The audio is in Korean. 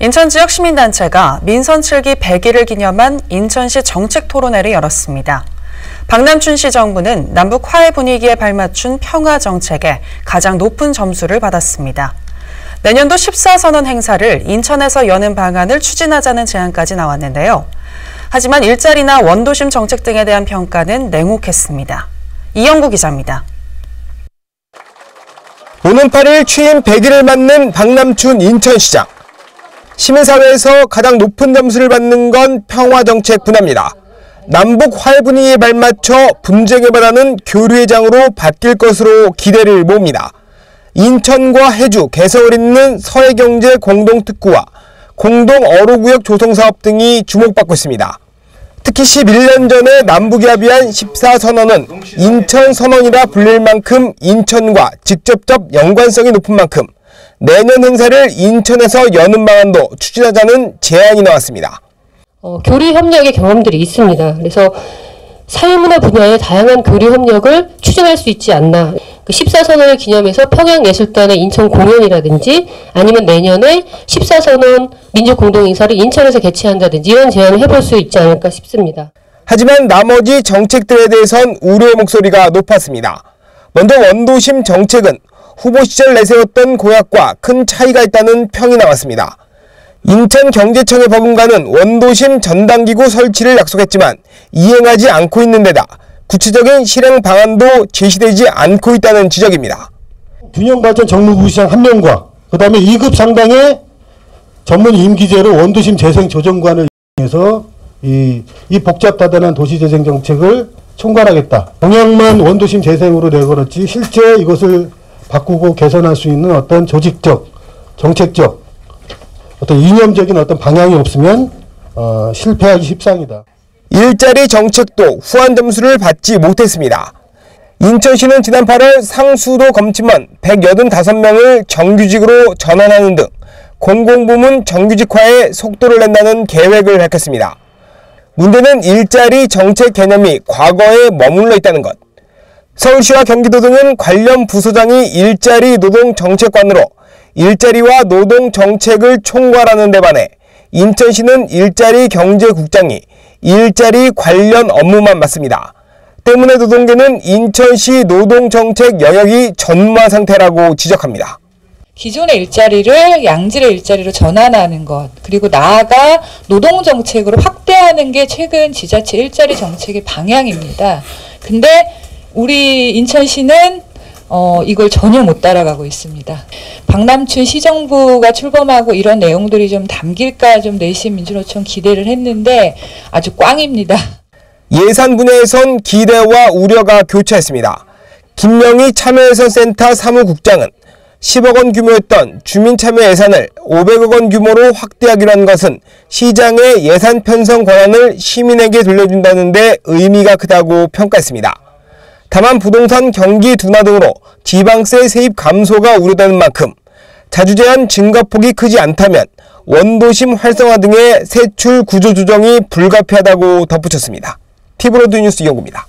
인천 지역 시민단체가 민선 7기 100일을 기념한 인천시 정책토론회를 열었습니다. 박남춘시 정부는 남북 화해 분위기에 발맞춘 평화 정책에 가장 높은 점수를 받았습니다. 내년도 14선언 행사를 인천에서 여는 방안을 추진하자는 제안까지 나왔는데요. 하지만 일자리나 원도심 정책 등에 대한 평가는 냉혹했습니다. 이영구 기자입니다. 오는 8일 취임 100일을 맞는 박남춘 인천시장. 시민사회에서 가장 높은 점수를 받는 건 평화정책 분야입니다. 남북 화해 분위기에 발맞춰 분쟁에 바라는 교류의 장으로 바뀔 것으로 기대를 모읍니다. 인천과 해주, 개성을 잇는 서해경제 공동특구와 공동어로구역 조성사업 등이 주목받고 있습니다. 특히 11년 전에 남북이 합의한 14선언은 인천선언이라 불릴 만큼 인천과 직접적 연관성이 높은 만큼 내년 행사를 인천에서 여는 방안도 추진하자는 제안이 나왔습니다. 교류 협력의 경험들이 있습니다. 그래서 사회문화 분야의 다양한 교류 협력을 추진할 수 있지 않나. 14선언을 기념해서 평양예술단의 인천 공연이라든지 아니면 내년에 14선언 민족공동행사를 인천에서 개최한다든지 이런 제안을 해볼 수 있지 않을까 싶습니다. 하지만 나머지 정책들에 대해선 우려의 목소리가 높았습니다. 먼저 원도심 정책은 후보 시절 내세웠던 공약과 큰 차이가 있다는 평이 나왔습니다. 인천경제청에 버금가는 원도심 전담기구 설치를 약속했지만 이행하지 않고 있는 데다 구체적인 실행 방안도 제시되지 않고 있다는 지적입니다. 균형발전 정무부시장 1명과 그다음에 2급 상당의 전문 임기제로 원도심 재생조정관을 이용해서 이 복잡다단한 도시재생 정책을 총괄하겠다. 공약만 원도심 재생으로 내걸었지 실제 이것을 바꾸고 개선할 수 있는 어떤 조직적, 정책적, 어떤 이념적인 어떤 방향이 없으면 실패하기 십상이다. 일자리 정책도 후한 점수를 받지 못했습니다. 인천시는 지난 8월 상수도 검침원 185명을 정규직으로 전환하는 등 공공부문 정규직화에 속도를 낸다는 계획을 밝혔습니다. 문제는 일자리 정책 개념이 과거에 머물러 있다는 것. 서울시와 경기도 등은 관련 부서장이 일자리 노동정책관으로 일자리와 노동정책을 총괄하는 데 반해 인천시는 일자리 경제국장이 일자리 관련 업무만 맡습니다. 때문에 노동계는 인천시 노동정책 영역이 전무한 상태라고 지적합니다. 기존의 일자리를 양질의 일자리로 전환하는 것, 그리고 나아가 노동정책으로 확대하는 게 최근 지자체 일자리 정책의 방향입니다. 근데 우리 인천시는 이걸 전혀 못 따라가고 있습니다. 박남춘 시정부가 출범하고 이런 내용들이 좀 담길까 좀 내심 민주노총 기대를 했는데 아주 꽝입니다. 예산 분야에선 기대와 우려가 교차했습니다. 김명희 참여예산센터 사무국장은 10억 원 규모였던 주민참여 예산을 500억 원 규모로 확대하기로 한 것은 시장의 예산 편성 권한을 시민에게 돌려준다는 데 의미가 크다고 평가했습니다. 다만 부동산 경기 둔화 등으로 지방세 세입 감소가 우려되는 만큼 자주제한 증가폭이 크지 않다면 원도심 활성화 등의 세출 구조 조정이 불가피하다고 덧붙였습니다. TV로드 뉴스 이영구입니다.